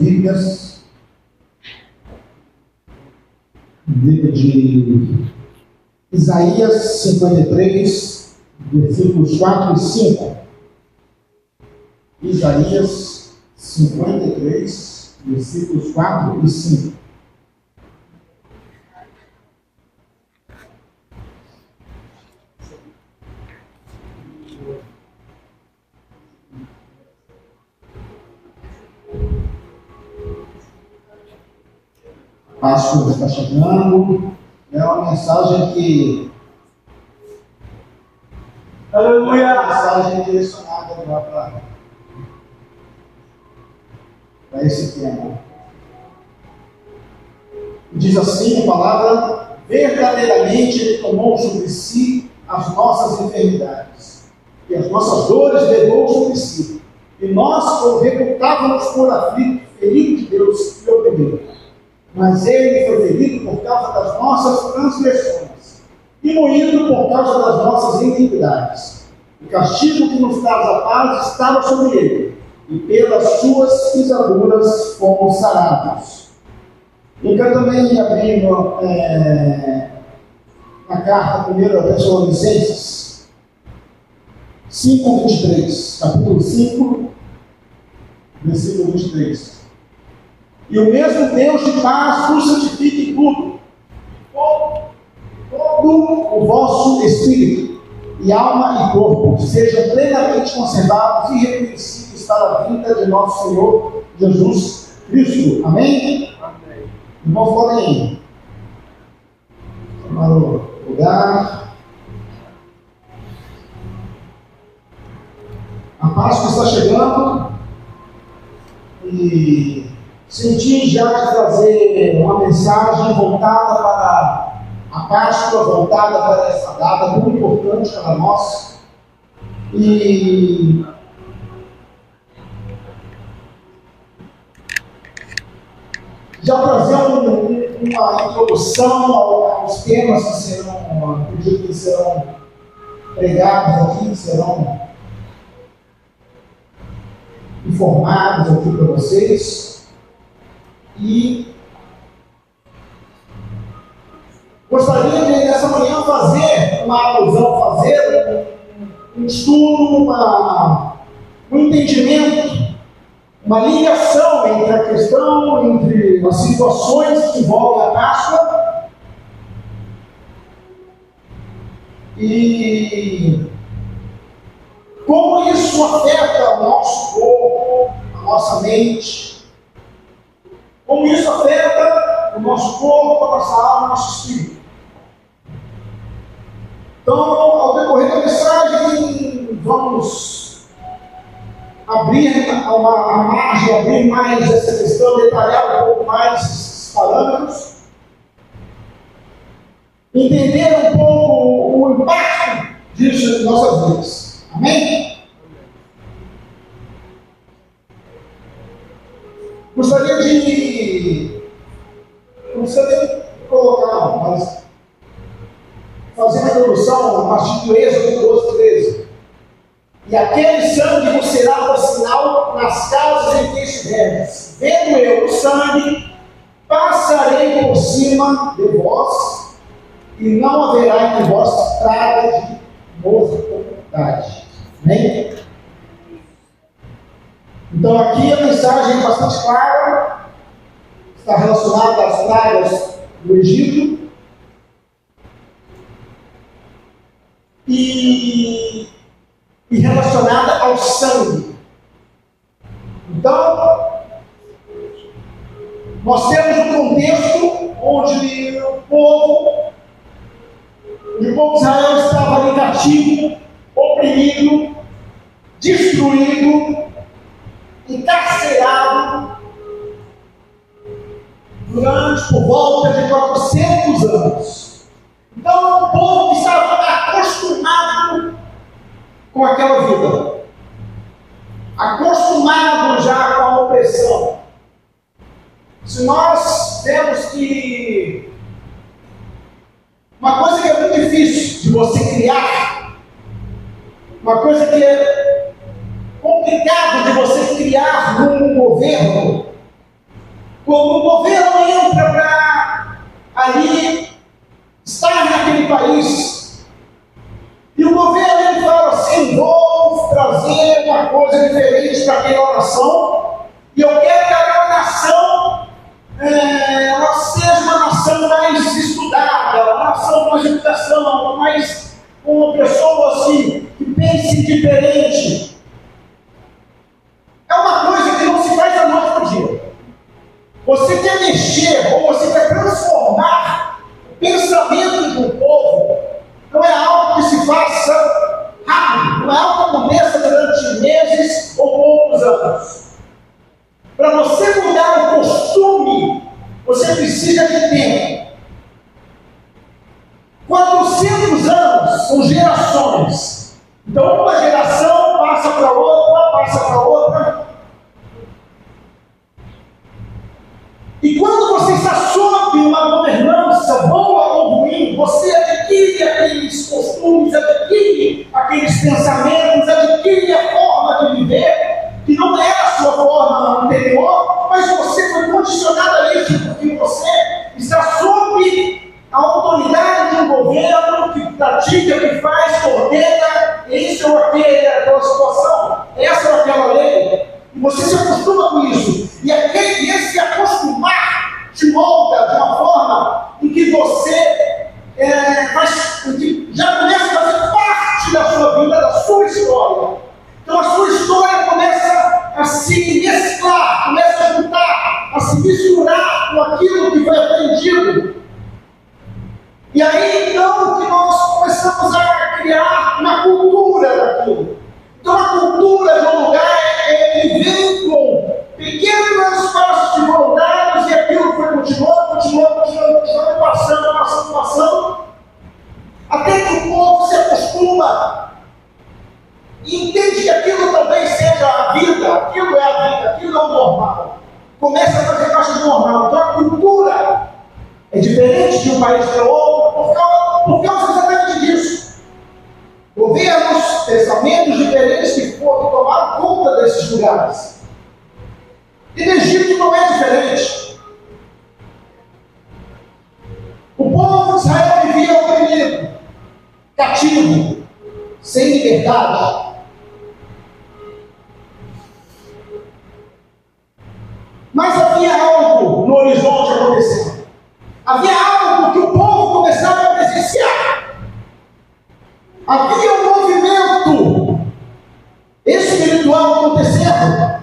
Bíblias, livro de Isaías 53, versículos 4 e 5. Isaías 53, versículos 4 e 5. Páscoa está chegando, é uma mensagem que... Aleluia! É uma mensagem direcionada para esse tema. Diz assim a palavra: verdadeiramente Ele tomou sobre si as nossas enfermidades, e as nossas dores levou sobre si, e nós o reputávamos por aflito, ferido de Deus e oprimido. Mas Ele foi ferido por causa das nossas transgressões, e moído por causa das nossas iniquidades. O castigo que nos traz a paz estava sobre Ele, e pelas suas pisaduras fomos sarados. Eu quero também abrir na carta 1 Tessalonicenses 5:23, capítulo 5, versículo 23. E o mesmo Deus de paz nos santifique em tudo, todo o vosso espírito e alma e corpo sejam plenamente conservados e reconhecidos para a vinda de nosso Senhor Jesus Cristo. Amém? Amém. Irmãos, podem tomar o lugar. A Páscoa está chegando e senti já trazer uma mensagem voltada para a Páscoa, voltada para essa data muito importante para nós. E já trazer uma introdução aos temas que serão, acredito que serão pregados aqui, serão informados aqui para vocês. E gostaria de, nessa manhã, fazer uma alusão, fazer um estudo, um entendimento, uma ligação entre a questão, entre as situações que envolvem a Páscoa e como isso afeta o nosso corpo, a nossa mente, como isso afeta o nosso corpo, a nossa alma, o nosso espírito. Então, ao decorrer da mensagem, vamos abrir a margem, abrir mais essa questão, detalhar um pouco mais esses parâmetros, entender um pouco o impacto disso em nossas vidas. Amém? Gostaria de, não precisa nem colocar, mas fazer uma introdução a partir do Êxodo 12, 13. E aquele sangue vos será por sinal nas casas em que estiveres. Vendo eu o sangue, passarei por cima de vós, e não haverá entre vós praga de mortandade. Amém? Então aqui a mensagem é bastante clara, está relacionada às pragas do Egito e relacionada ao sangue. Então, nós temos um contexto onde o povo de Israel estava ali cativo, oprimido, destruído, encarcerado por volta de 400 anos. Então, o povo estava acostumado com aquela vida, acostumado já com a opressão. Se nós vemos que uma coisa que é muito difícil de você criar, uma coisa que é complicado de você criar num governo, quando o governo entra para ali estar naquele país, e o governo ele fala assim: vou trazer uma coisa diferente para aquela nação, e eu quero que aquela nação ela seja uma nação mais estudada, uma nação com mais educação, mais uma pessoa assim, que pense diferente. É uma coisa que não se faz da noite para o dia. Você quer mexer, ou você quer transformar o pensamento do povo, não é algo que se faça rápido, não é algo que aconteça durante meses ou poucos anos. Para você mudar o costume, você precisa de tempo. 400 anos são gerações. Então, uma geração passa para outra, passa para outra. E quando você está sob uma governança boa ou ruim, você adquire aqueles costumes, adquire aqueles pensamentos, adquire a forma de viver, que não é a sua forma anterior, mas você foi condicionado a isso, porque você está sob a autoridade de um governo que pratica, que faz, coordena, isso ou aquela situação, essa ou aquela lei, e você se acostuma com isso. E esse acostumar te molda de uma forma em que você que já começa a fazer parte da sua vida, da sua história. Então a sua história começa a se mesclar, começa a juntar, a se misturar com aquilo que foi aprendido. E aí então que nós começamos a criar uma cultura daquilo. Então a cultura de um lugar, ele vem com pequenos passos de voluntários e aquilo foi continuando, passando, até que o povo se acostuma e entende que aquilo também seja a vida, aquilo é a vida, aquilo é o normal. Começa a fazer parte do normal. Então a cultura é diferente de um país para outro por causa exatamente disso. Governos, pensamentos diferentes que tomaram conta desses lugares. E no Egito não é diferente. O povo de Israel vivia oprimido, cativo, sem liberdade. Mas havia algo no horizonte acontecendo. Havia algo que o povo começava a presenciar. Havia um movimento espiritual acontecendo.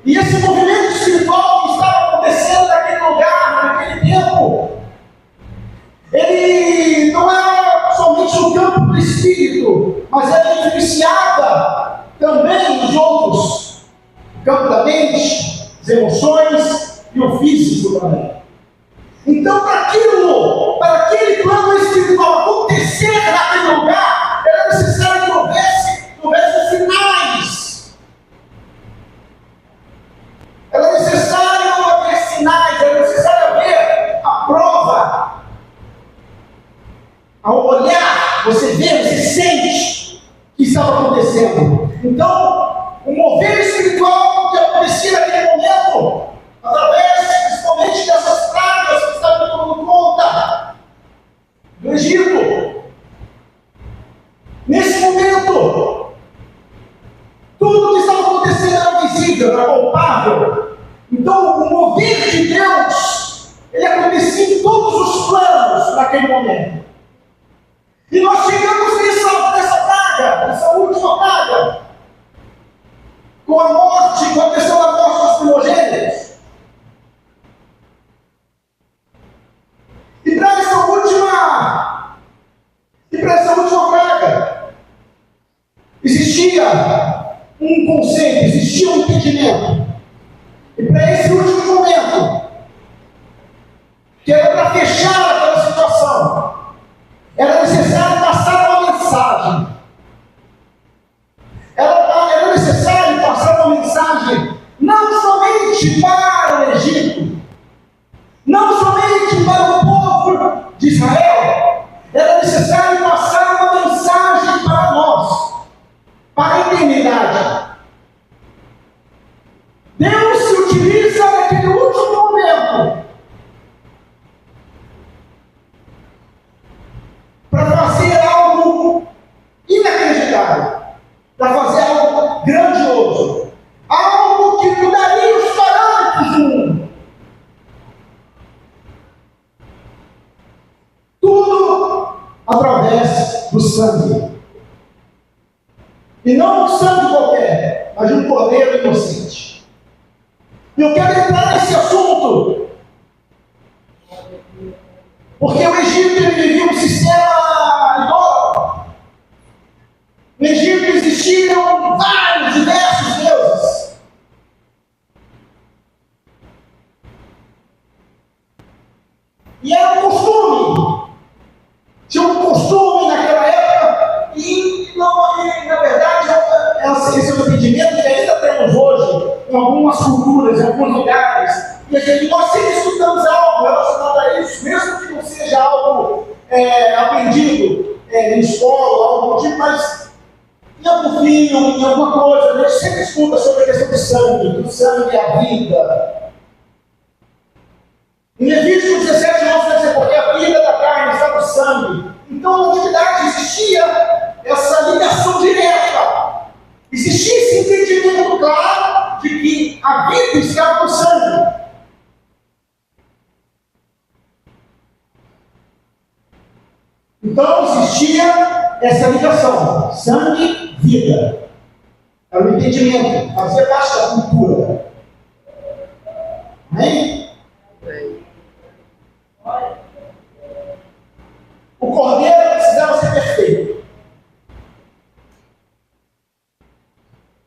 E esse movimento espiritual que estava acontecendo naquele lugar, naquele tempo, ele não era somente no campo do espírito, mas ele influenciava também os outros. O campo da mente, as emoções e o físico também. Então, para aquele plano espiritual acontecer naquele lugar, era necessário que houvesse sinais. Era necessário haver sinais, era necessário haver a prova. Ao olhar, você vê, você sente que estava acontecendo. Então, o mover espiritual que acontecia naquele momento, através principalmente dessas pragas que estavam tomando conta do Egito. Nesse momento, tudo que estava acontecendo era visível, era palpável. Então, o mover de Deus, ele acontecia em todos os planos naquele momento. E nós chegamos nessa praga, nessa última praga, com a morte, com a questão da morte dos primogênitos. E para essa última praga, existia um conceito, existia um entendimento. E para esse último momento, que era para fechar aquela situação, era necessário passar uma mensagem. Era necessário passar uma mensagem não somente para o Egito, não somente para o povo de Israel, era necessário passar uma mensagem para nós, para a eternidade. Deus se utiliza naquele último momento para fazer algo inacreditável, para fazer algo grandioso, algo que mudaria os parâmetros do mundo. Tudo através do sangue. E não um sangue qualquer, mas de um cordeiro inocente. E eu quero entrar nesse assunto, porque o Egito vivia um sistema idólatra. No Egito existiam vários, diversos deuses. E era um costume. Tinha um costume naquela época, e na verdade, esse é um entendimento que ainda temos hoje, em algumas culturas, em alguns lugares. E nós sempre escutamos algo relacionado a isso, mesmo que não seja algo aprendido em escola, algo tipo, mas em algum filme, em alguma coisa, a gente sempre escuta sobre a questão do sangue e a vida. Em Levítico 17, nós vai dizer, porque a vida da carne está no sangue. Então, na antiguidade existia essa ligação direta. Existia esse entendimento claro de que a vida estava no sangue. Então existia essa ligação, sangue, vida. Era o entendimento, fazia parte da cultura. Amém? O cordeiro precisava ser perfeito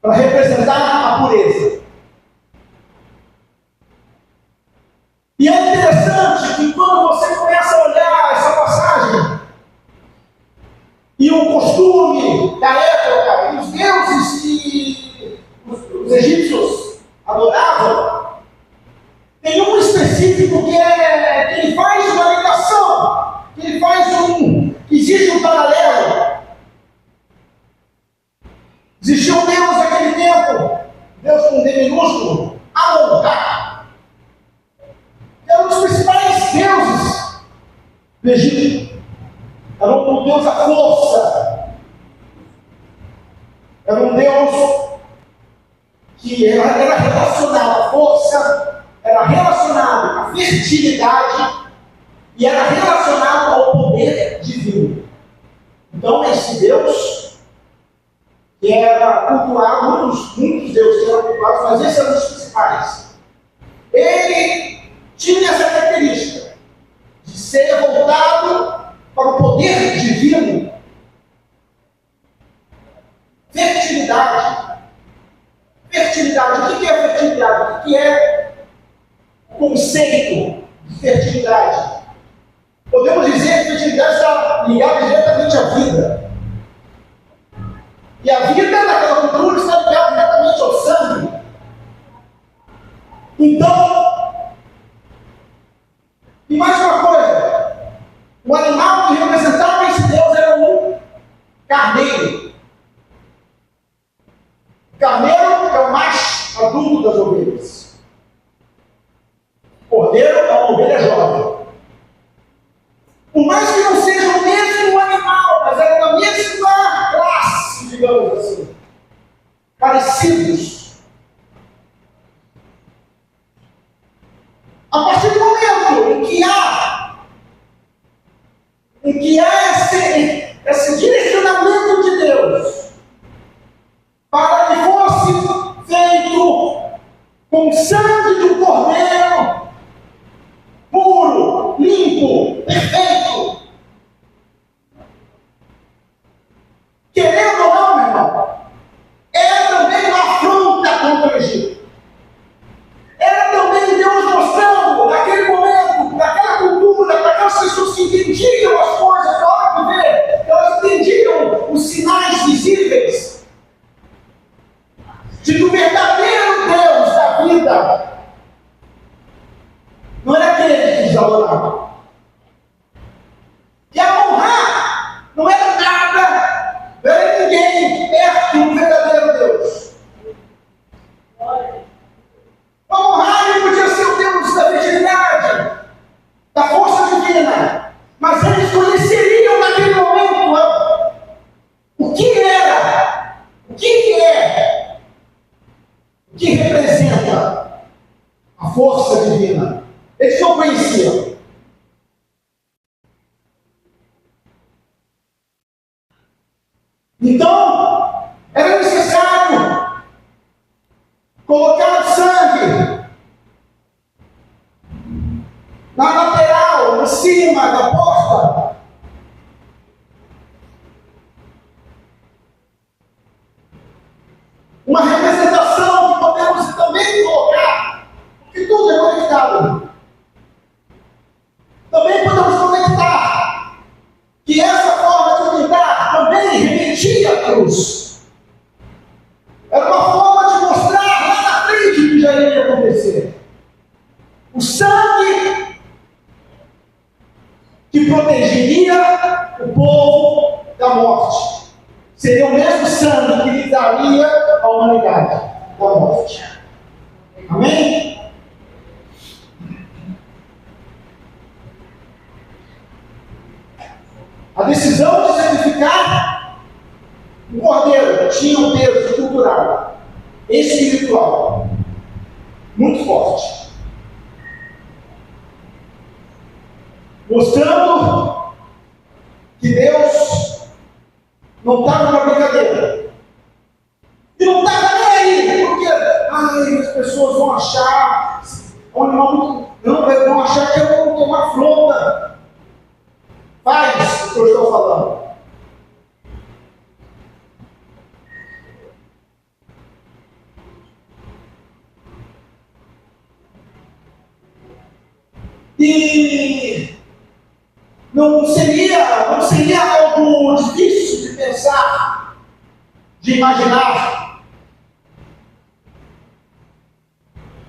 para representar a pureza. E é interessante que quando você começa a olhar essa passagem e o costume da época, e os deuses que os egípcios adoravam, tem um específico que ele faz uma ligação, que ele faz existe um paralelo. Existia um Deus naquele tempo, Deus com D minúsculo, Amon-Ra, que era um dos principais deuses do Egito. Era um Deus da força. Era um Deus que era relacionado à força, era relacionado à fertilidade e era relacionado ao poder divino. Então, esse Deus, que era cultuado, muitos deuses que eram cultuados, mas esse era um dos principais. Ele tinha essa característica de ser voltado para o poder divino. Fertilidade. Fertilidade. O que é fertilidade? O que é o conceito de fertilidade? Podemos dizer que fertilidade está ligada diretamente à vida. E a vida naquela cultura está ligada diretamente ao sangue. Então, e mais uma coisa, o animal que representava esse Deus era um carneiro. O carneiro é o mais adulto das ovelhas. O cordeiro é uma ovelha jovem. Por mais que não seja o mesmo animal, mas era da mesma classe, digamos assim, parecidos. A partir do momento em que há esse direcionamento de Deus para que fosse feito com sangue do cordeiro puro, limpo, perfeito. Querendo ou não, meu irmão, era também uma afronta contra o Egito. Era também Deus mostrando, naquele momento, naquela cultura, para aquelas pessoas que entendiam as coisas, na hora de ver, elas entendiam os sinais visíveis de que o verdadeiro Deus da vida não era aquele que eles adoravam. Que Amon-Ra não era nada, não era ninguém perto do verdadeiro Deus. Amon-Ra ele podia ser o Deus da fertilidade, da força divina, mas eles conheceriam naquele momento o que era, o que é, o que representa a força divina. Eles não conheciam. Então, era necessário colocar sangue na lateral, em cima da porta. Uma representação que podemos também colocar, porque tudo é conectado. Também podemos conectar que essa forma de pintar também remetia à cruz. Era uma forma de mostrar lá na frente o que já iria acontecer. O sangue que protegeria o povo da morte. Seria o mesmo sangue que livraria a humanidade da morte. Amém? A decisão de sacrificar o cordeiro tinha um peso cultural, espiritual, muito forte. Mostrando que Deus não estava na brincadeira. E não estava nem aí, porque as pessoas vão achar, vão achar que eu vou tomar afronta. Faz o que eu estou falando. E não seria algo difícil de pensar, de imaginar,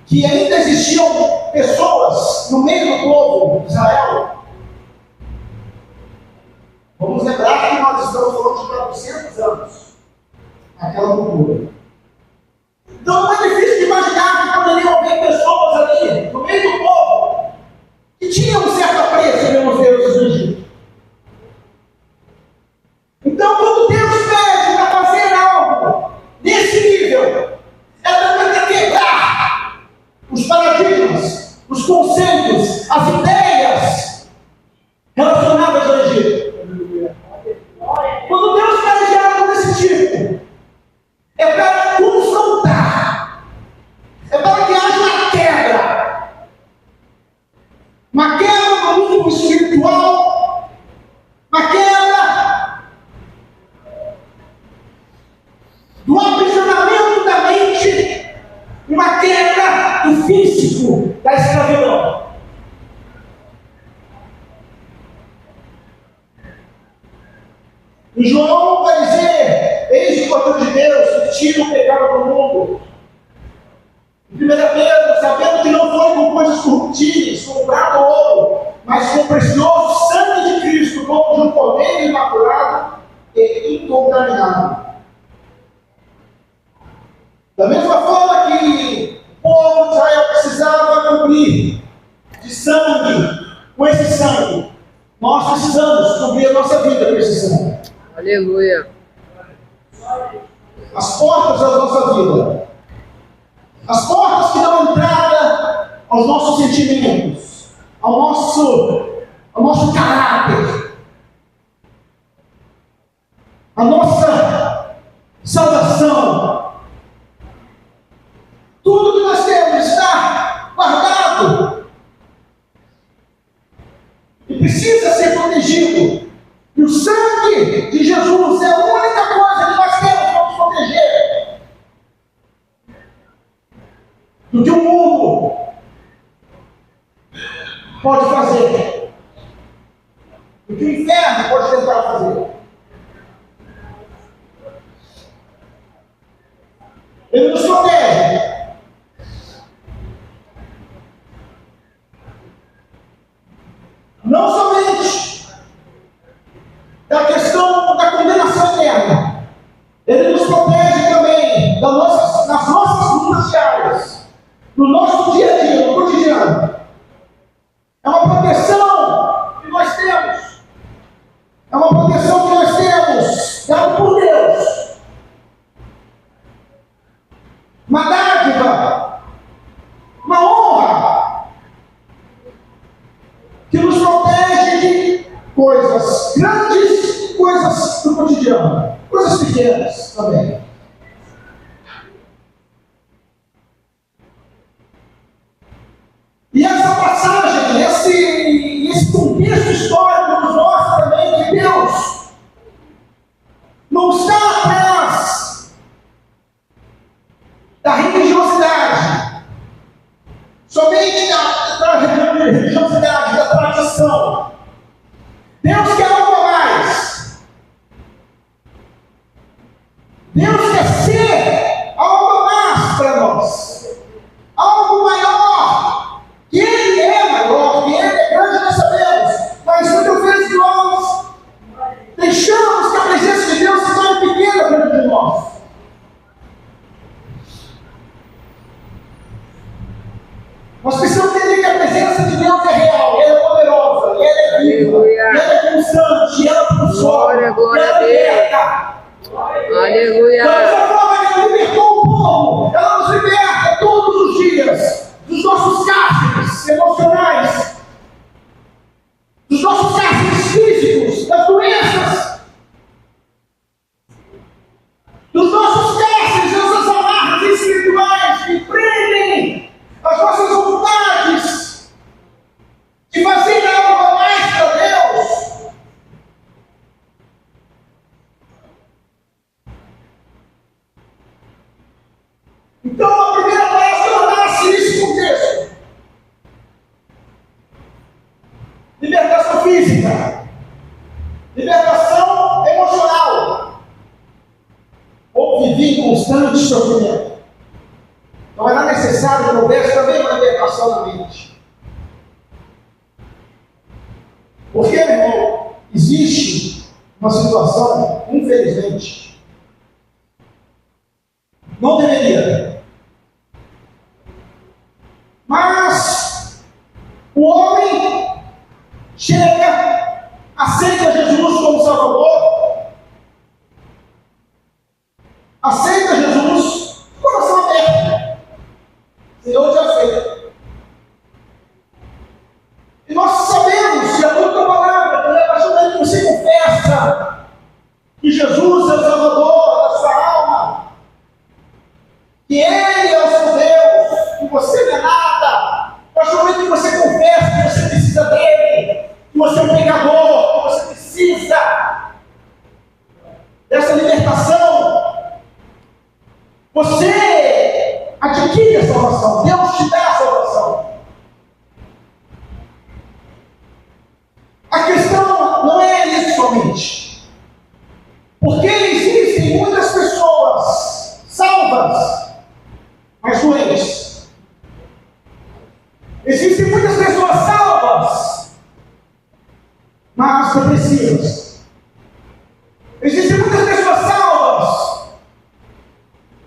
que ainda existiam pessoas no meio do povo de Israel. Vamos lembrar que nós estamos falando de 400 anos, aquela cultura. Então não é difícil de imaginar que poderiam haver pessoas ali, no meio do povo, que tinham um certo apreço pelos deuses do Egito. Então, quando Deus pede para fazer algo nesse nível, é também para quebrar os paradigmas, os conceitos, as ideias relacionadas ao Egito. Quando Deus pede algo desse tipo, é para confrontar, é para que haja uma quebra no mundo espiritual, uma quebra do aprisionamento da mente, uma quebra do físico da escravidão. E João vai dizer: eis o Cordeiro de Deus que tira o pecado do mundo. Em 1 Pedro, sabendo que não foi com coisas corruptíveis, com prata ou ouro, mas com o precioso sangue de Cristo, como de um cordeiro imaculado e incontaminado. Da mesma forma que o povo de Israel precisava cobrir de sangue, com esse sangue, nós precisamos cobrir a nossa vida com esse sangue. Aleluia. As portas da nossa vida. As portas que dão entrada aos nossos sentimentos, ao nosso caráter, a nossa salvação. Tudo que nós temos está guardado e precisa ser protegido. E o sangue de Jesus é a única coisa que nós temos para nos proteger do que o mundo pode fazer, do que o inferno pode tentar fazer. Ele nos protege. Não somente da questão da condenação eterna, ele nos protege também nas nossas lutas diárias, no nosso dia a dia, no cotidiano. É uma proteção que nós temos. É uma proteção que nós temos, dada por Deus. Uma dádiva, uma honra, que nos protege de coisas grandes e coisas do cotidiano, coisas pequenas também. E essa passagem, esse contexto histórico nos mostra também que Deus não está atrás da religiosidade, somente da religiosidade, da tradição. Deus quer algo a mais. Deus quer ser algo a mais para nós, algo maior, que Ele é maior, que Ele é grande, nós sabemos, mas muitas vezes nós deixamos que a presença de Deus se torne pequena dentro de nós. Nós precisamos entender que a presença de Deus é real, ela é poderosa, ela é viva, ela é constante, ela funciona, ela liberta. Aleluia. Da mesma forma que ela libertou o povo, ela nos liberta todos os dias dos nossos cárceres emocionais, dos nossos cárceres físicos, das doenças Libertação emocional. Ou viver em constante sofrimento. Então era necessário que houvesse também uma libertação da mente. Porque, meu irmão, existe uma situação, infelizmente, não deveria. Mas o homem chega, aceita Jesus como Salvador, aceita Jesus, coração aberto. Senhor te aceita. E nós sabemos, de acordo com a palavra, que a partir do momento que você confessa que Jesus é o Salvador da sua alma, que Ele é o seu Deus, que você não é nada, a partir do momento que você confessa que você precisa dele, que você é um pecador, que você precisa dessa libertação, você adquire a salvação, Deus te dá a salvação. A questão não é isso somente, porque existem muitas pessoas salvas, mas doentes. Existem muitas pessoas salvas, mas depressivas. Existem muitas pessoas salvas,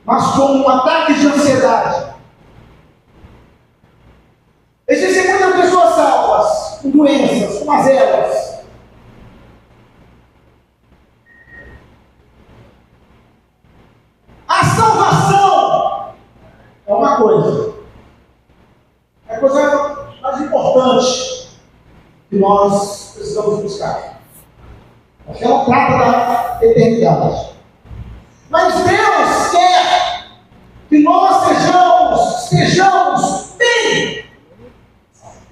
mas com um ataque de ansiedade. Existem muitas pessoas salvas, com doenças, com mazelas. A salvação é uma coisa. É a coisa mais importante que nós precisamos buscar. Porque ela trata da eternidade. Mas Deus quer que nós estejamos bem.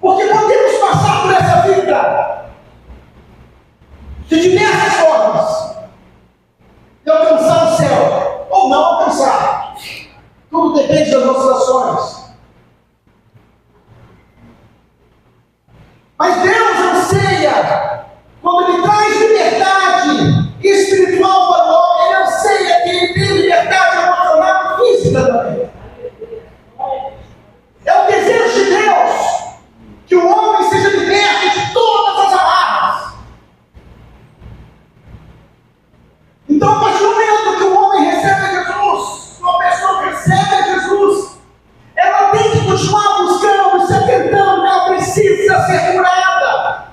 Porque podemos passar por essa vida de diversas formas de alcançar o céu ou não alcançar. Tudo depende das nossas ações. Mas Deus anseia, quando Ele traz liberdade espiritual para o homem, Ele anseia que ele tenha liberdade emocional e física também. É o desejo de Deus que o homem seja liberto de todas as amarras. Então, a partir do momento que o homem recebe Jesus, uma pessoa que recebe Jesus, ela tem que continuar buscando, se atentando, ela precisa ser curada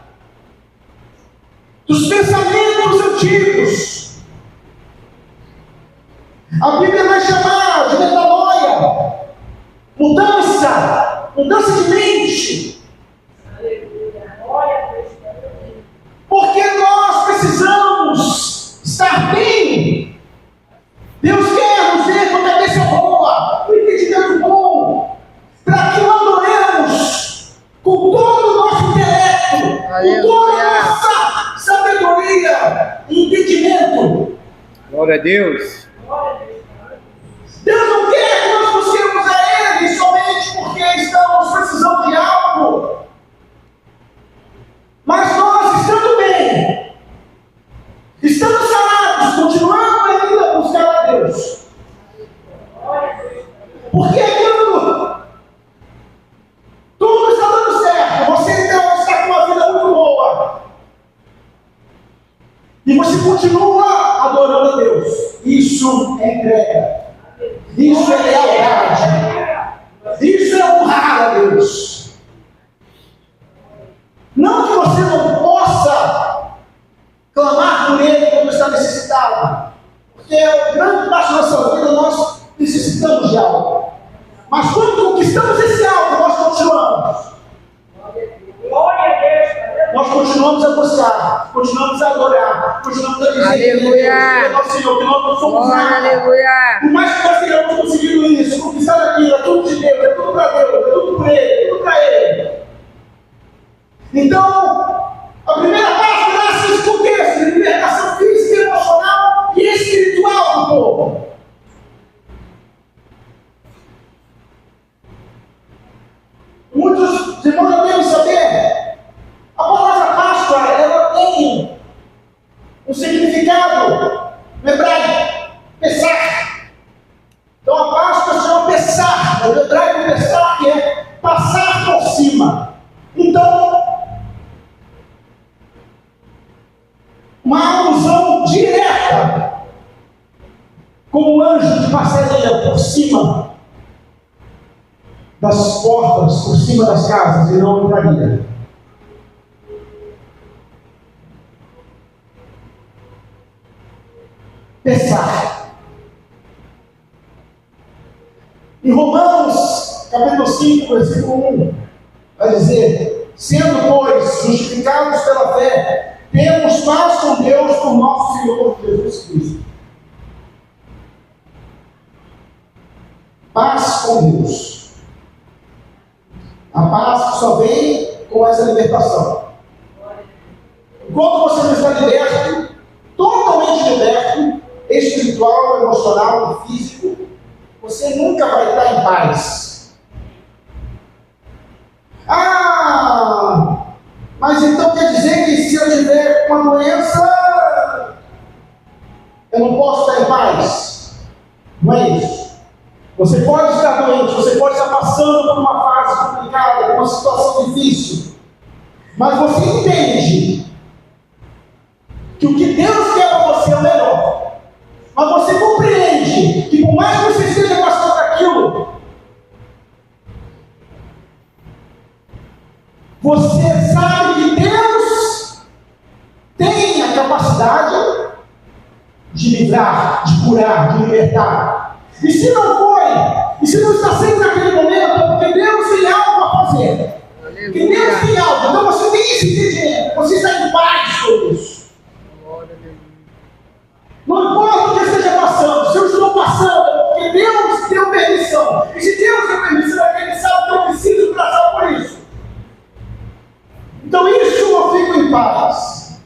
dos pensamentos antigos. A Bíblia vai chamar de metanoia, mudança de mente. Porque nós precisamos estar bem. Deus quer nos ver com a cabeça boa, com o entendimento bom, para que não adoremos com todo o nosso intelecto, com toda a nossa sabedoria e entendimento. Glória a Deus. Deus não quer que nós busquemos a Ele somente porque estamos precisando de algo. Mas nós, estando bem, estando sanados, continuando ainda a buscar a Deus. Porque quando tudo está dando certo, você então está com uma vida muito boa, e você continua adorando a Deus, isso é entrega, isso é lealdade, isso é honrar a Deus. Não que você não possa clamar por Ele quando está necessitado, porque grande parte da nossa vida nós necessitamos de algo. Mas quando conquistamos esse algo, nós continuamos. Nós continuamos a buscar, continuamos a adorar, continuamos a dizer que é nosso Senhor, que nós não somos nada. Por mais que nós tenhamos conseguido isso, conquistar aquilo, é tudo de Deus, é tudo para Deus, é tudo por Ele, é tudo para Ele. Então, a primeira parte nasce nesse contexto de libertação física, emocional e espiritual do povo. Muitos irmãos já devem saber, a palavra Páscoa, ela tem uma alusão direta, como o anjo que passaria por cima das portas, por cima das casas, e não entraria. Pensar. Em Romanos, capítulo 5, versículo 1, vai dizer: sendo, pois, justificados pela fé, temos paz com Deus por nosso Senhor Jesus Cristo. Paz com Deus. A paz que só vem com essa libertação. Enquanto você não está liberto, totalmente liberto, espiritual, emocional, físico, você nunca vai estar em paz. Mas então quer dizer que se eu tiver uma doença, eu não posso estar em paz? Não é isso. Você pode estar doente, você pode estar passando por uma fase complicada, por uma situação difícil, mas você entende que o que Deus quer para você é o melhor. Mas você compreende que por mais que você esteja passando por aquilo, você sabe que Deus tem a capacidade de livrar, de curar, de libertar. E se não foi, e se não está sendo naquele momento, é porque Deus tem algo a fazer. Porque Deus tem algo. Então você tem esse entendimento. Você está em paz com isso. Não importa o que esteja passando. Se eu estou passando, é porque Deus deu permissão. E se Deus deu permissão, é que Ele sabe que eu preciso passar por isso. Então isso eu fico em paz.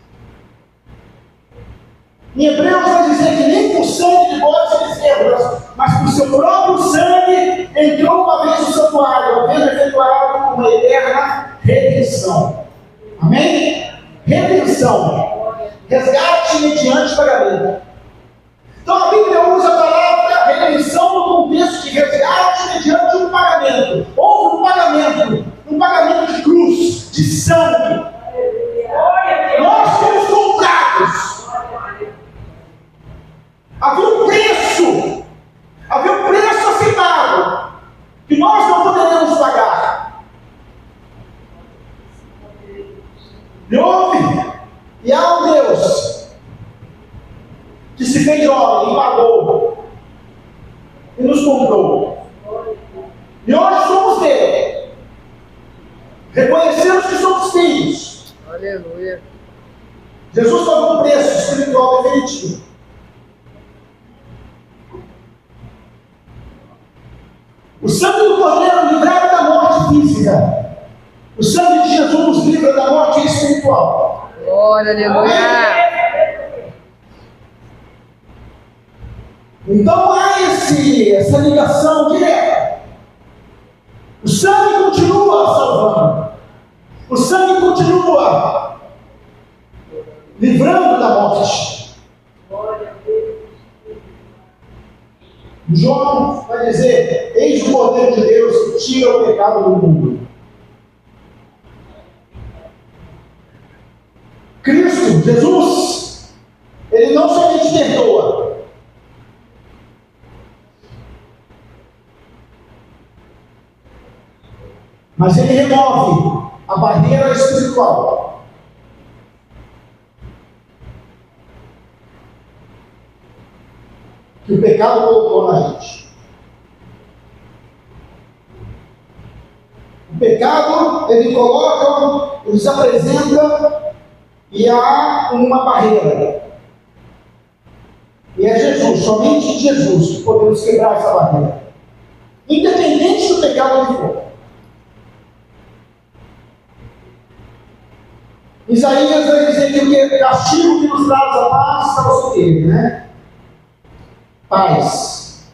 Em Hebreus vai dizer que nem por sangue de bodes e bezerros, mas por seu próprio sangue entrou uma vez no santuário, havendo efetuado uma eterna redenção. Amém? Redenção. Resgate mediante pagamento. Então a Bíblia usa a palavra redenção no contexto de resgate mediante um pagamento. Houve um pagamento de cruz, de sangue. Nós fomos comprados. Havia um preço a ser pago, que nós não poderemos pagar. E há um Deus que se fez homem e pagou, e nos comprou. E hoje somos dele. Reconhecemos que somos filhos. Aleluia. Jesus pagou um preço espiritual definitivo. O sangue do Cordeiro livrava da morte física. O sangue de Jesus nos livra da morte espiritual. Glória, aleluia. Então há essa ligação direta. O sangue continua salvando. O sangue continua livrando da morte. João vai dizer: eis o Cordeiro de Deus que tira o pecado do mundo. Cristo, Jesus, Ele não somente perdoa, mas Ele remove a barreira espiritual. Que o pecado colocou na gente. O pecado, ele coloca, ele se apresenta e há uma barreira. E é Jesus, somente Jesus, que podemos quebrar essa barreira. Independente do pecado que for. Isaías vai dizer que o castigo que nos traz a paz está sobre ele, né? Paz.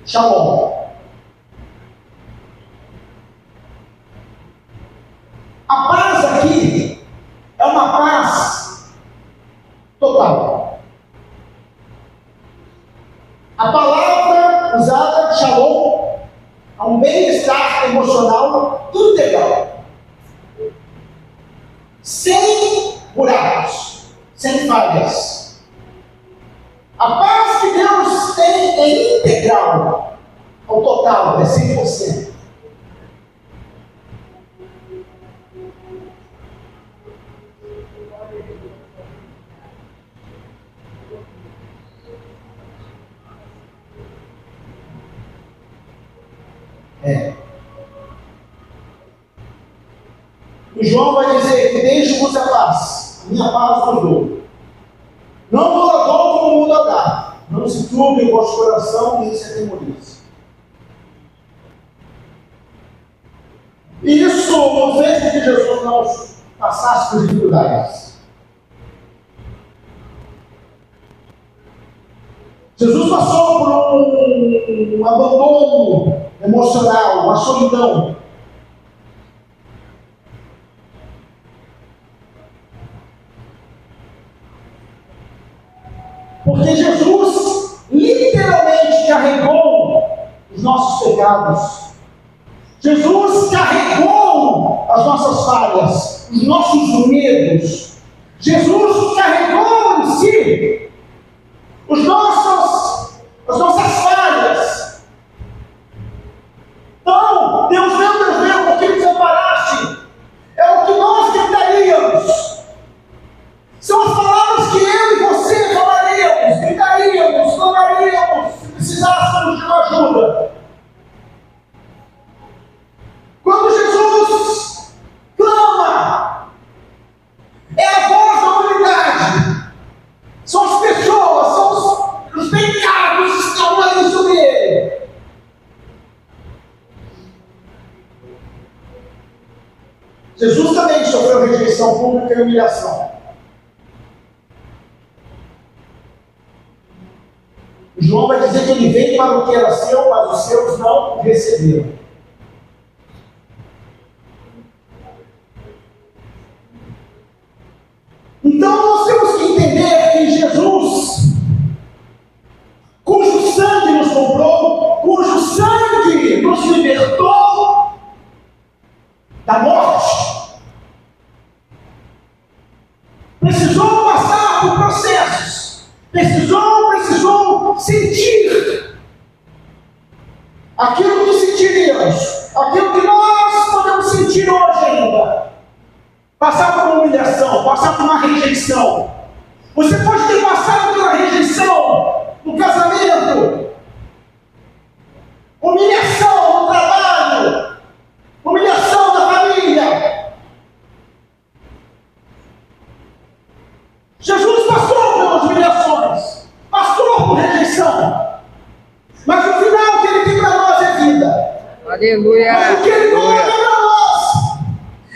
Shalom. A paz aqui é uma paz total. A palavra usada, shalom, é um bem-estar emocional, tudo legal. Sem buracos. sem falhas. A paz que Deus tem é integral, ao total, é 100%. E João vai dizer que deixe-vos a paz, a minha paz vos dou. Não vos a dou como o mundo a dá. Não se turbe o vosso coração, nem se atemorize. E isso não fez com que Jesus não passasse por dificuldades. Jesus passou por um abandono emocional, uma solidão. Porque Jesus literalmente carregou os nossos pecados. Jesus carregou as nossas falhas, os nossos medos. Jesus carregou em si as nossas falhas. Então, Deus meu, por que me desamparaste? É o que nós gritaríamos. São as palavras que eu e você falaríamos, gritaríamos, clamaríamos, se precisássemos de uma ajuda. Quando Jesus clama, é a voz da humanidade. São as pessoas, são os pecados que estão ali sobre ele. Jesus também sofreu rejeição pública e humilhação. João vai dizer que ele veio para o que era seu, mas os seus não o receberam. Então nós temos que entender que Jesus, cujo sangue nos comprou, cujo sangue nos libertou da morte, precisou passar por processos, precisou sentir aquilo que sentiríamos, aquilo que nós podemos sentir hoje ainda. Passar por uma humilhação, passar por uma rejeição. Você pode ter passado pela rejeição no casamento, humilhação no trabalho, humilhação na família. Jesus passou pelas humilhações, passou por rejeição, mas o final que ele tem para nós é vida. Aleluia. Mas o que ele coloca para nós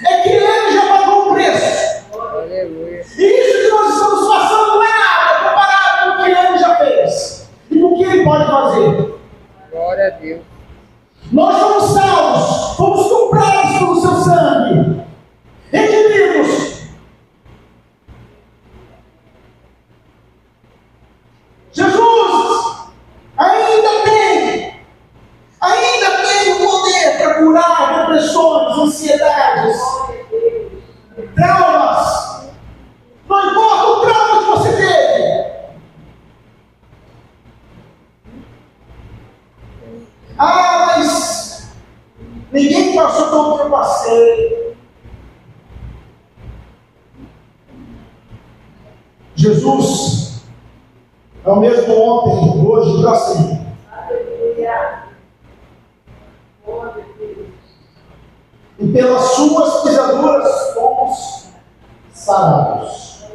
é que ele já pagou o preço. Aleluia. E isso que nós estamos passando não é nada comparado com o que ele já fez e com o que ele pode fazer. Glória a Deus. Nós fomos salvos, fomos comprados pelo seu sangue, redimidos. Jesus ainda tem o poder para curar depressões, ansiedades, traumas. Não importa o trauma que você teve. Mas ninguém passou pelo que eu passei. Jesus é o mesmo ontem, hoje e para sempre. E pelas suas pisaduras fomos sarados.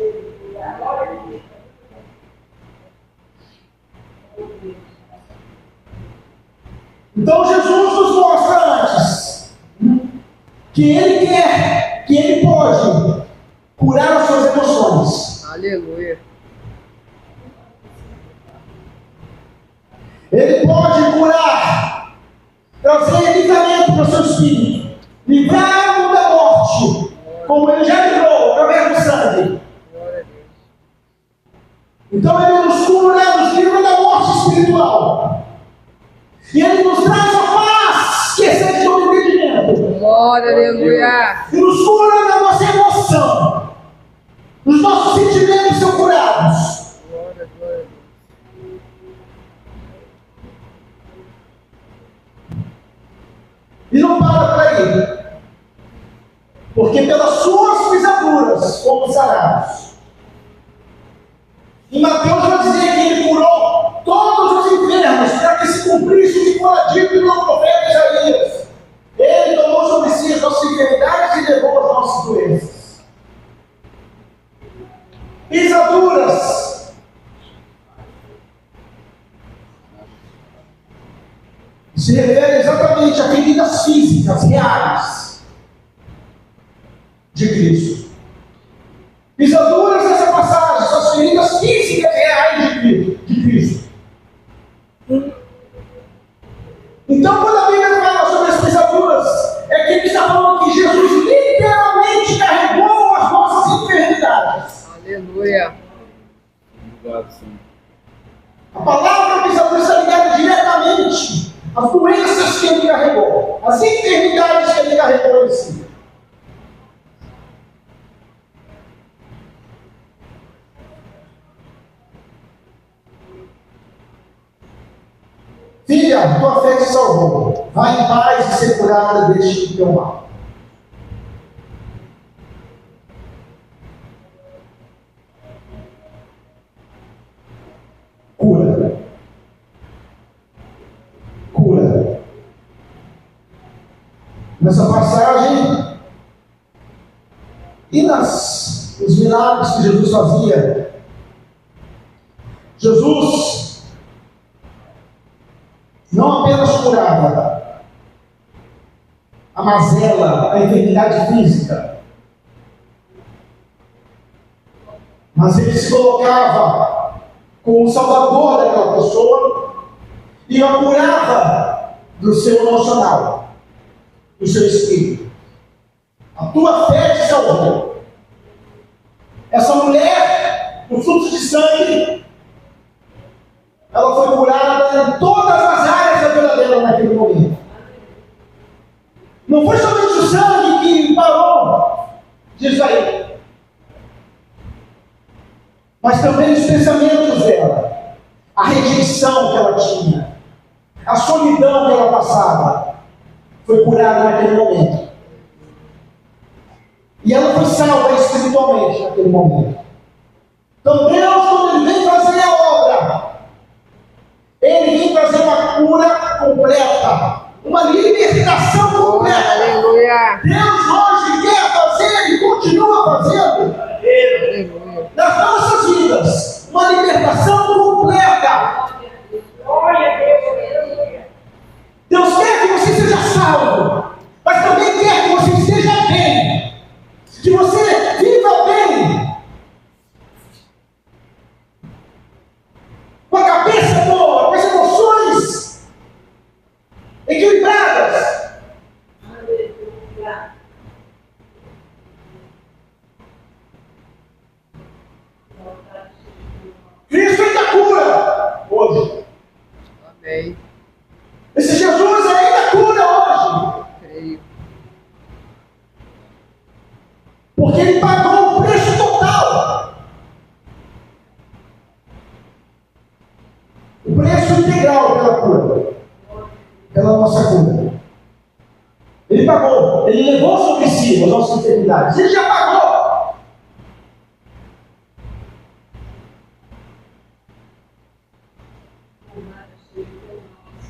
Então Jesus nos mostra antes que Ele quer, que Ele pode curar as suas emoções. Aleluia. Ele pode curar, trazer livramento para o seu espírito, livrar-o da morte, como Ele já livrou através do sangue. Glória a Deus. Então Ele nos cura, nos livra da morte espiritual. E Ele nos traz a paz que excede todo entendimento. Glória, aleluia. E nos cura da nossa emoção. Os nossos sentimentos são não para por aí. Porque pelas suas pisaduras fomos sarados. Em Mateus vai dizer que ele curou todos os enfermos para que se cumprisse o que fora dito pelo profeta Isaías. Ele tomou sobre si as nossas enfermidades e levou as nossas doenças. Pisaduras. Se refere exatamente a feridas físicas, reais, de Cristo. Pisaduras nessa passagem são as feridas físicas reais de Cristo. Então, quando a Bíblia fala sobre as pisaduras, é que ele está falando que Jesus literalmente carregou as nossas enfermidades. Aleluia. A palavra pisadura está ligada diretamente às doenças que ele carregou, às enfermidades que ele carregou em si. Filha, tua fé te salvou. Vai em paz e ser curada deste teu mal. Cura. Cura. Nessa passagem, e nos milagres que Jesus fazia, Jesus não apenas curava a mazela, a enfermidade física, mas ele se colocava como o salvador daquela pessoa e a curava do seu emocional, do seu espírito. A tua fé te salvou. Essa mulher, no fluxo de sangue, ela foi curada em todas as áreas da vida dela naquele momento. Não foi somente o sangue que parou de sair, mas também os pensamentos dela, a rejeição que ela tinha, a solidão que ela passava, foi curada naquele momento. E ela foi salva espiritualmente naquele momento. Então Deus, quando Ele vem fazer a obra, Ele vem trazer uma cura completa, uma libertação completa. Aleluia. Deus hoje quer fazer e continua fazendo Aleluia. nas nossas vidas uma libertação completa. Deus quer que você seja salvo, mas também quer que você esteja bem, que você viva bem, com a cabeça boa, com as emoções equilibradas. Cristo ainda cura hoje. Amém. Esse Jesus ainda cura hoje. Creio. Porque Ele pagou o preço total. O preço integral pela cura. Pela nossa cura. Ele pagou. Ele levou sobre si as nossas enfermidades. Ele já pagou.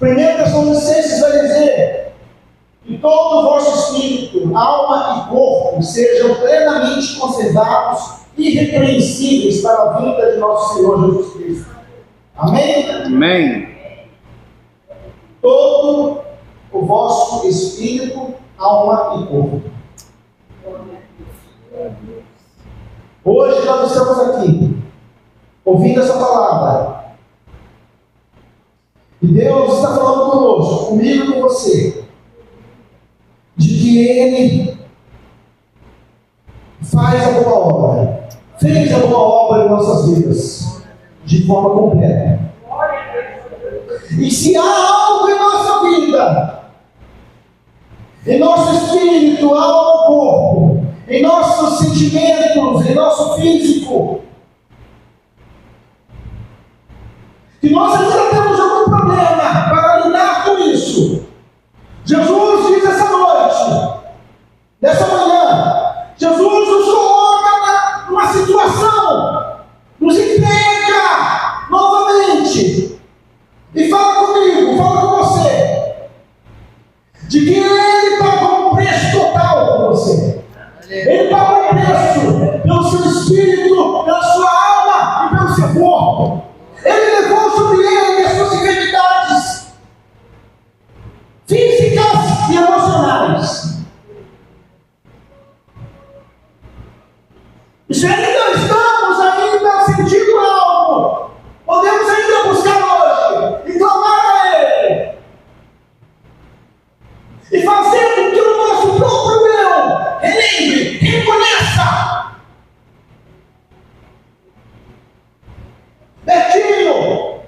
1 Tessalonicenses vai dizer que todo o vosso espírito, alma e corpo sejam plenamente conservados e irrepreensíveis para a vinda de nosso Senhor Jesus Cristo. Amém? Amém. Todo o vosso espírito, alma e corpo. Hoje nós estamos aqui, ouvindo essa palavra. E Deus está falando conosco, comigo e com você, de que Ele faz a boa obra, fez a boa obra em nossas vidas, de forma completa. E se há algo em nossa vida, em nosso espírito, alma, corpo, em nossos sentimentos, em nosso físico, que nós ainda temos algum problema para lidar com isso, Jesus diz essa noite Nessa manhã, Jesus nos coloca numa situação, nos entrega novamente e fala comigo, fala com você, de que Ele pagou um preço total por você. Ele pagou um preço pelo seu espírito, pela sua alma e pelo seu corpo. Ele levou sobre ele as suas enfermidades físicas e emocionais. E se ainda estamos sentindo algo, podemos ainda buscar hoje e clamar a Ele. E fazer com que o nosso próprio eu relembre, reconheça. Betinho,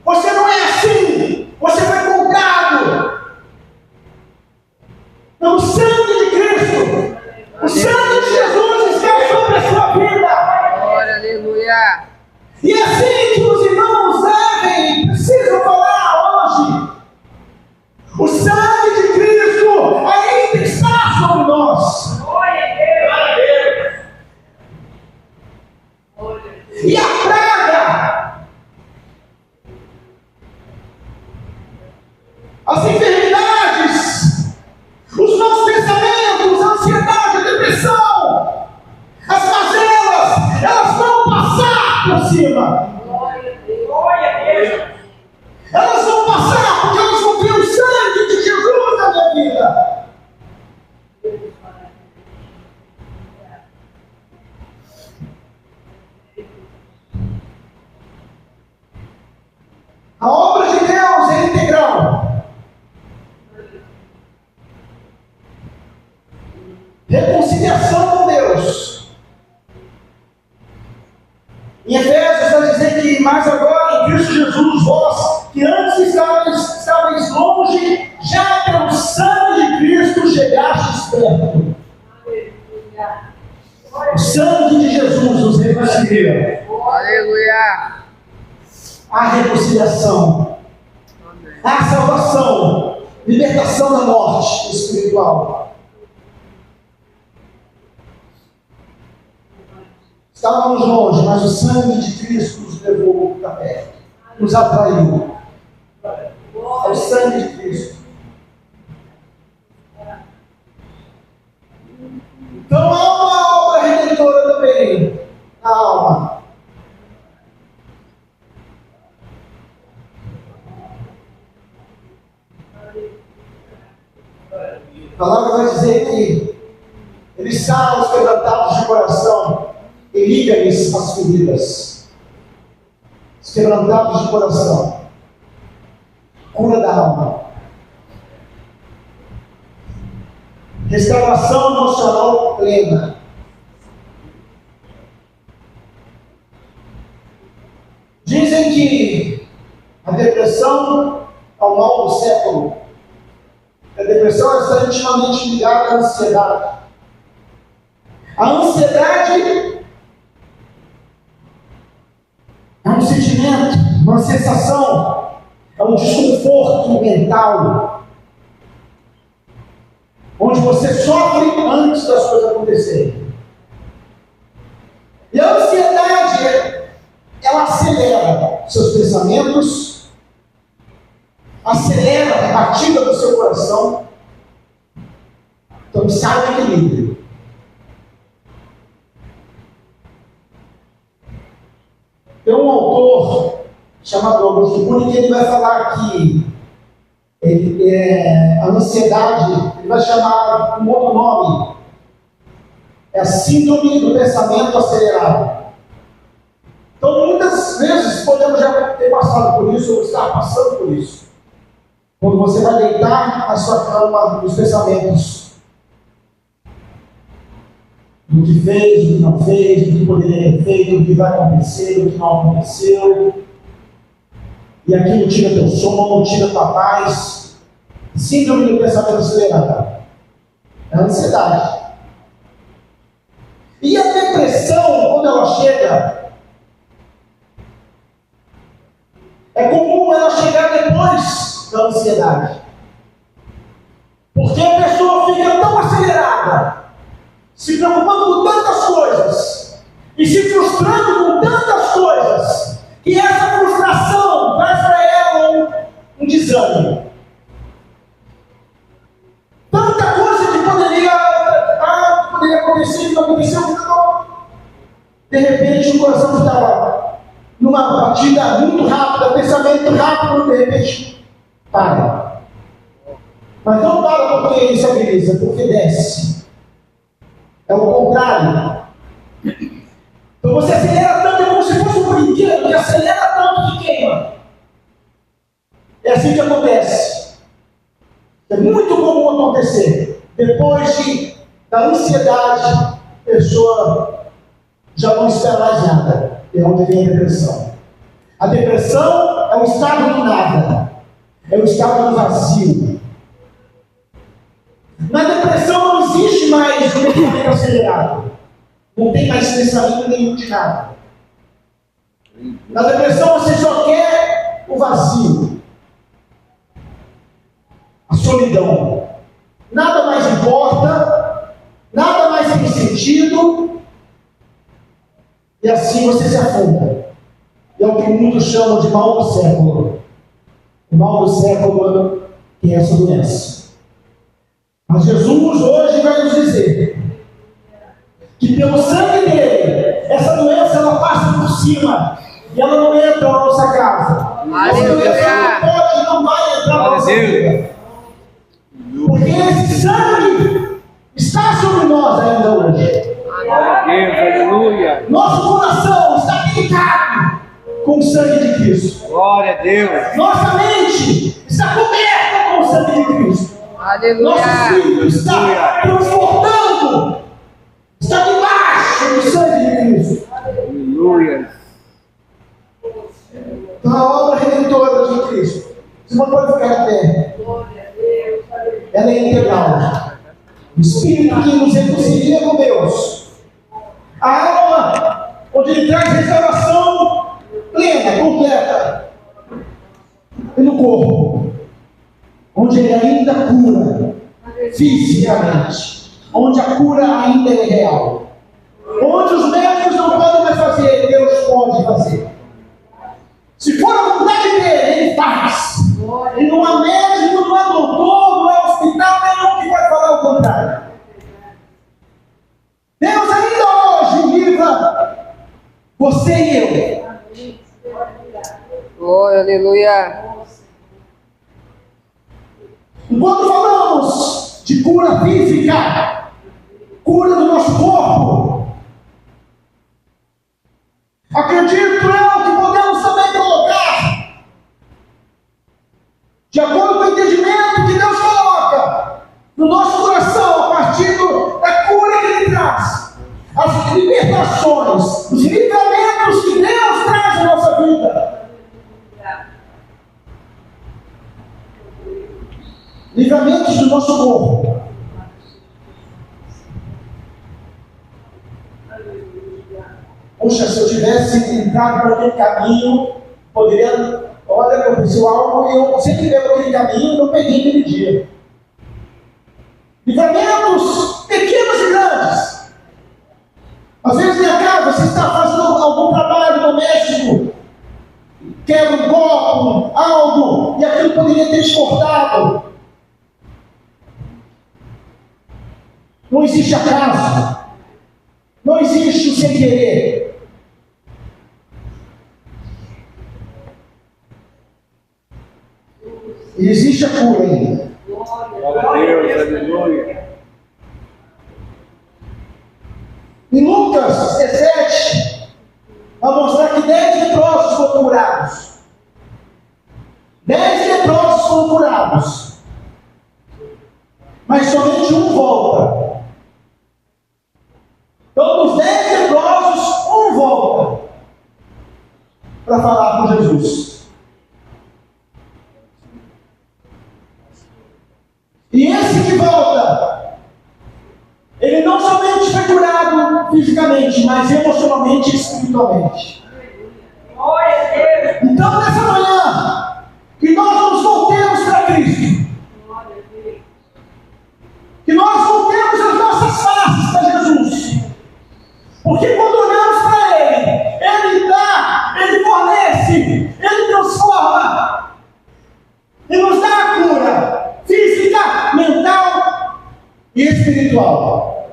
você não é assim. Você foi comprado pelo sangue de Cristo. O sangue de Jesus está sobre a sua vida. Glória, aleluia. E assim que os irmãos precisam falar hoje, o sangue de Cristo ainda está sobre nós. E a praga, as enfermidades, os maus pensamentos, a ansiedade, a depressão, as mazelas, elas vão passar por cima. Elas vão passar porque elas vão ter o sangue de Jesus na minha vida. A obra de Deus é integral. Reconciliação com Deus. Em Efésios vai dizer que mais agora em Cristo Jesus, vós que antes estáveis longe, já pelo sangue de Cristo chegastes perto. O sangue de Jesus nos reconcilia. Aleluia. A reconciliação, a salvação, libertação da morte espiritual. Estávamos longe, mas o sangue de Cristo nos levou para perto, nos atraiu. É o sangue de Cristo. Então há uma obra redentora também na alma. A palavra vai dizer que Ele sara os quebrantados de coração e liga-lhes as feridas. Os quebrantados de coração. Cura da alma. Restauração emocional plena. Dizem que a depressão é o mal do século. A depressão está intimamente ligada à ansiedade. A ansiedade é um sentimento, uma sensação, é um desconforto mental, onde você sofre antes das coisas acontecerem. E a ansiedade, ela acelera seus pensamentos, acelera a batida do seu coração, então sai do equilíbrio. Tem um autor chamado Augusto Cury que ele vai falar que a ansiedade, ele vai chamar um outro nome, é a síndrome do pensamento acelerado. Então muitas vezes podemos já ter passado por isso ou estar passando por isso. Quando você vai deitar na sua cama, os pensamentos do que fez, do que não fez, do que poderia ter feito, do que vai acontecer, do que não aconteceu, e aquilo tira teu sono, tira tua paz. Síndrome do pensamento acelerado. É a ansiedade. E a depressão, quando ela chega, é comum ela chegar depois da ansiedade. Porque a pessoa fica tão acelerada, se preocupando com tantas coisas e se frustrando com tantas coisas, que essa frustração traz para ela um desânimo. Tanta coisa que poderia acontecer, não aconteceu, não. De repente o coração estava numa batida muito rápida, pensamento rápido, de repente para. Mas não para porque ele estabiliza, porque desce. É o contrário. Então você acelera tanto, é como se fosse um brinquedo que acelera tanto que queima. É assim que acontece. É muito comum acontecer. Depois da ansiedade, a pessoa já não espera mais nada. É onde vem a depressão. A depressão é o estado do nada. É o estado do vazio. Na depressão não existe mais o pensamento acelerado. Não tem mais pensamento nenhum de nada. Na depressão você só quer o vazio. A solidão. Nada mais importa, nada mais tem sentido, e assim você se afunda. E é o que muitos chamam de mal do século. O mal do século que é essa doença. Mas Jesus hoje vai nos dizer que pelo sangue dele, essa doença ela passa por cima e ela não entra na nossa casa. Essa doença não pode, não vai entrar na nossa vida. Porque esse sangue está sobre nós ainda hoje. Aleluia. Nosso coração está picado com o sangue de Cristo. Glória a Deus. Nossa mente está coberta com o sangue de Cristo. Aleluia. Nosso espírito está transportando, está debaixo do sangue de Cristo. Aleluia. Então a obra redentora de Cristo, você não pode ficar em pé. Ela é integral. O Espírito que nos reconcilia com Deus. A alma, onde ele traz restauração plena, completa. E no corpo, onde ele ainda cura fisicamente. Onde a cura ainda é real. Onde os médicos não podem mais fazer, Deus pode fazer. Se for a vontade dele, ele faz. E não há médico, não há doutor, não há hospital, nenhum que vai falar o contrário. Deus ainda hoje livra você e eu. Glória, aleluia. Quando falamos de cura física, cura do nosso corpo, acredito eu que podemos também colocar, de acordo com o entendimento que Deus coloca no nosso coração, a partir da cura que Ele traz, as libertações, os livramentos que Deus traz na nossa vida. Livramentos do nosso corpo. Poxa, se eu tivesse entrado por aquele caminho, poderia. Olha, aconteceu algo e eu sempre pego aquele caminho e não peguei aquele dia. Livramentos pequenos e grandes. Às vezes na casa você está fazendo algum trabalho doméstico, quebra um copo, algo, e aquilo poderia ter exportado. Não existe acaso. Não existe o sem querer. E existe a cura ainda. Glória a Deus, aleluia. Em Lucas 17, vai mostrar que 10 leprosos foram curados. 10 leprosos foram curados. Mas somente um volta. Então, dos 10 leprosos, um volta para falar com Jesus. E esse que volta, ele não somente foi curado fisicamente, mas emocionalmente e espiritualmente. Então, nessa manhã, que nós nos voltemos para Cristo. Que nós voltemos as nossas faces para Jesus. Porque quando olhamos para Ele, Ele dá, Ele fornece, Ele transforma. E nos dá a cura física, mental e espiritual.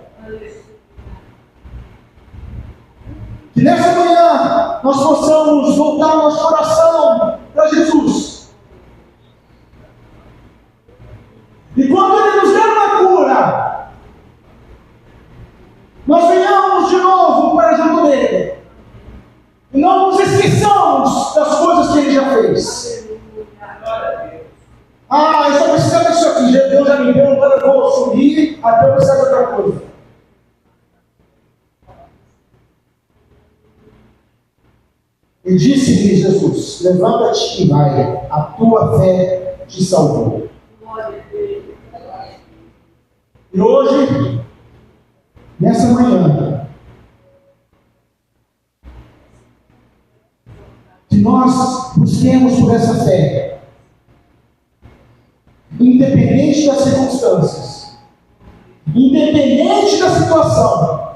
Que nessa manhã nós possamos voltar nosso coração para Jesus. E quando Ele nos der uma cura, nós venhamos de novo para junto dele. E não nos esqueçamos das coisas que Ele já fez. Ah, eu só precisava disso aqui. Deus já me deu, agora eu vou subir até eu precisar de outra coisa. E disse-lhe Jesus: levanta-te e vai, a tua fé te salvou. E hoje, nessa manhã, que nós busquemos por essa fé, independente das circunstâncias, independente da situação,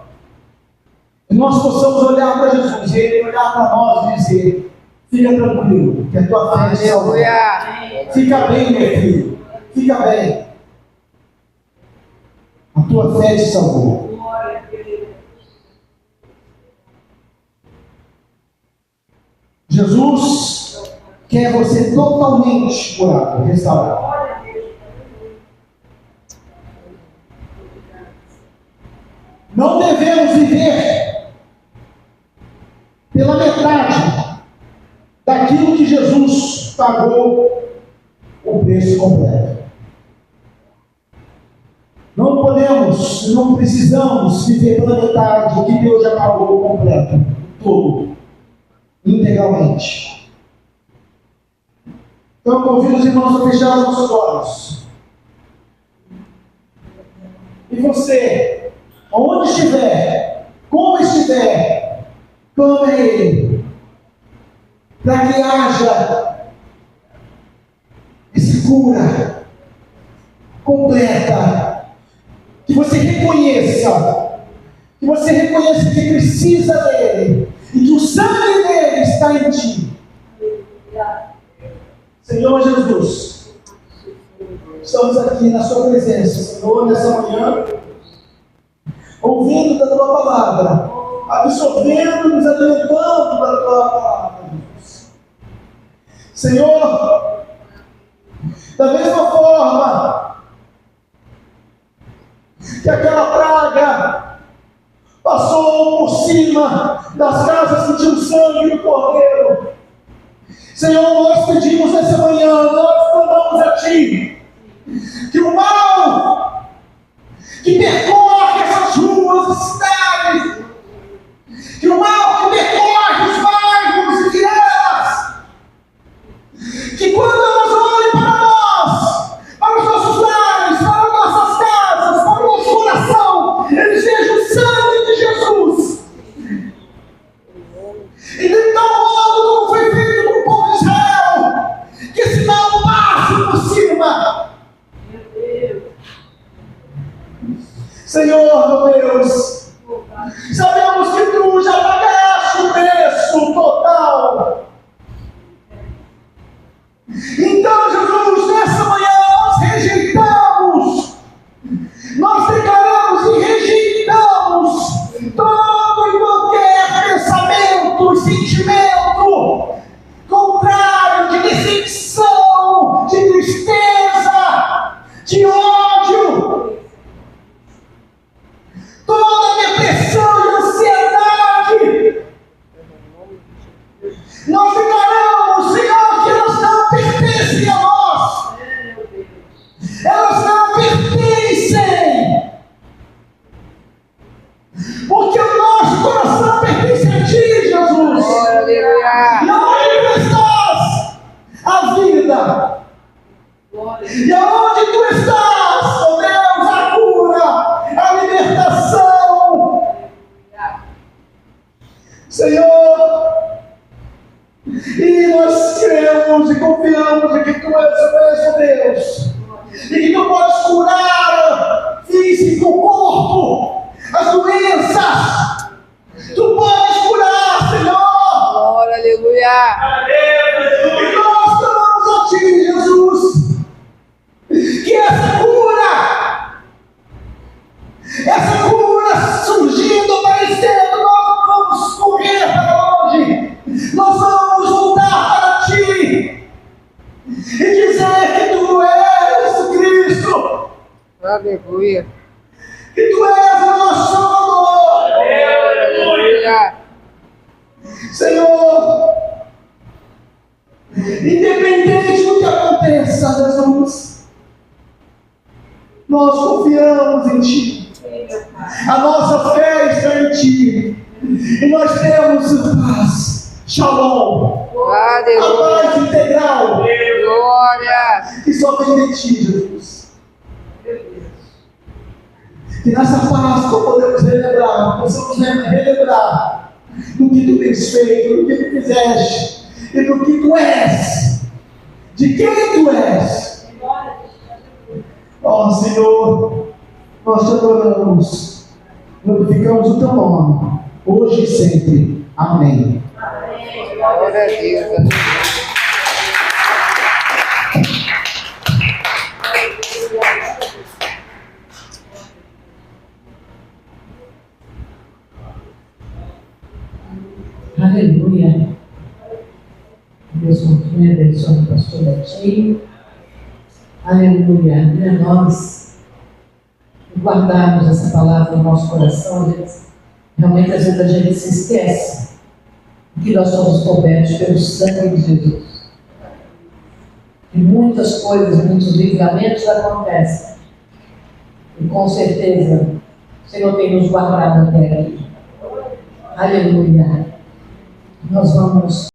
que nós possamos olhar para Jesus e Ele olhar para nós e dizer: fica tranquilo, que a tua fé te salvou. Fica bem, meu filho, fica bem. A tua fé te salvou. Jesus quer você totalmente curado, restaurado. Não devemos viver pela metade daquilo que Jesus pagou o preço completo. Não podemos, não precisamos viver pela metade do que Deus já pagou completo, todo, integralmente. Então eu convido os irmãos a fechar os nossos olhos. E você, onde estiver, como estiver, clame a Ele, para que haja essa cura completa. Que você reconheça que precisa dele e que o sangue dele está em ti. Senhor Jesus, estamos aqui na sua presença, Senhor, nessa manhã, ouvindo da tua palavra, absorvendo, nos alimentando da tua palavra. Senhor, da mesma forma que aquela praga passou por cima das casas que tinham sangue do cordeiro, Senhor, nós pedimos nessa manhã, nós clamamos a Ti, que o mal que percorre essas ruas e cidades, que o mal que percorre os bairros e vilas, que quando elas olhem para nós, para os nossos lares, para as nossas casas, para o nosso coração, eles vejam o sangue de Jesus. E de tal modo como foi feito com o povo de Israel, que esse mal passe por cima. Senhor, meu Deus, sabemos que Tu já pagaste o preço total. Então, Jesus, nessa manhã nós rejeitamos, nós declaramos e rejeitamos todo e qualquer pensamento e sentimento contrário de decepção, de tristeza, de ódio, toda depressão e ansiedade. Nós declaramos, Senhor, que elas não pertencem a nós. Elas não pertencem. Porque o nosso coração pertence a Ti, Jesus. E aonde Tu estás, a vida. E aonde Tu estás, ó Deus, a cura, a libertação. Senhor, e nós cremos e confiamos em que Tu és o mesmo Deus, e que Tu podes curar E nós clamamos a Ti, Jesus, que essa cura surgindo mais cedo, nós não vamos correr para longe, nós vamos voltar para Ti e dizer que Tu és Cristo, Aleluia. que Tu és o nosso Salvador. Aleluia. Senhor, independente do que aconteça, Jesus, nós confiamos em Ti, a nossa fé está em Ti, e nós temos paz, shalom, a Aleluia. paz integral, Glória. que só vem de Ti, Jesus. Que nessa Páscoa possamos relembrar do que Tu tens feito, do que Tu fizeste, e do que Tu és, de quem Tu és. Ó Senhor, nós Te adoramos, glorificamos o Teu nome, hoje e sempre. Amém. Glória a Deus. Aleluia. Deus continue abençoando o pastor Betinho. Aleluia. E a nós guardarmos essa palavra no nosso coração, realmente às vezes a gente se esquece que nós somos cobertos pelo sangue de Jesus. E muitas coisas, muitos livramentos acontecem. E com certeza o Senhor tem nos guardado até aqui. Aleluia. Nós vamos